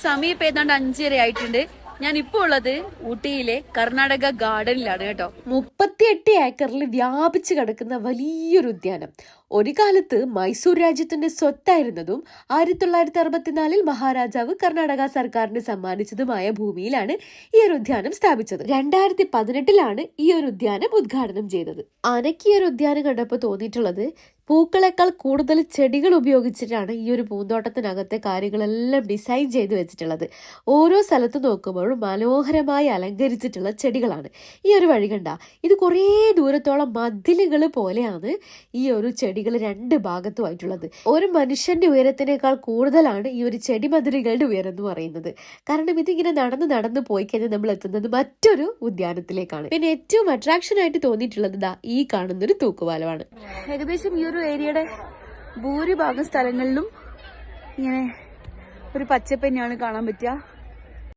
സമയം ഇപ്പൊ ഏതാണ്ട് 5:30 ആയിട്ടുണ്ട്. ഞാൻ ഇപ്പോ ഉള്ളത് ഊട്ടിയിലെ കർണാടക ഗാർഡനിലാണ് കേട്ടോ. 38 ഏക്കറിൽ വ്യാപിച്ചു കിടക്കുന്ന വലിയൊരു ഉദ്യാനം. ഒരു കാലത്ത് മൈസൂർ രാജ്യത്തിന്റെ സ്വത്തായിരുന്നതും 1964 മഹാരാജാവ് കർണാടക സർക്കാരിന് സമ്മാനിച്ചതുമായ ഭൂമിയിലാണ് ഈ ഒരു ഉദ്യാനം സ്ഥാപിച്ചത്. 2018 ഈ ഒരു ഉദ്യാനം ഉദ്ഘാടനം ചെയ്തത്. അനക്ക് ഈ ഒരു ഉദ്യാനം കണ്ടപ്പോൾ തോന്നിയിട്ടുള്ളത് പൂക്കളെക്കാൾ കൂടുതൽ ചെടികൾ ഉപയോഗിച്ചിട്ടാണ് ഈ ഒരു പൂന്തോട്ടത്തിനകത്തെ കാര്യങ്ങളെല്ലാം ഡിസൈൻ ചെയ്ത് വെച്ചിട്ടുള്ളത്. ഓരോ സ്ഥലത്ത് നോക്കുമ്പോഴും മനോഹരമായി അലങ്കരിച്ചിട്ടുള്ള ചെടികളാണ്. ഈ ഒരു വഴി കണ്ട ഇത് കുറേ ദൂരത്തോളം മതിലുകൾ പോലെയാണ് ഈ ഒരു ചെടികൾ 2 ഭാഗത്തുമായിട്ടുള്ളത്. ഒരു മനുഷ്യന്റെ ഉയരത്തിനേക്കാൾ കൂടുതലാണ് ഈ ഒരു ചെടി മതിലുകളുടെ ഉയരം എന്ന് പറയുന്നത്. കാരണം ഇതിങ്ങനെ നടന്ന് പോയി കഴിഞ്ഞാൽ നമ്മൾ എത്തുന്നത് മറ്റൊരു ഉദ്യാനത്തിലേക്കാണ്. പിന്നെ ഏറ്റവും അട്രാക്ഷൻ ആയിട്ട് തോന്നിയിട്ടുള്ളത് ഈ കാണുന്നൊരു തൂക്കുപാലമാണ്. ഏകദേശം ഈ ഒരു ഏരിയയുടെ ഭൂരിഭാഗം സ്ഥലങ്ങളിലും ഇങ്ങനെ ഒരു പച്ചപ്പ് തന്നെയാണ് കാണാൻ പറ്റുക.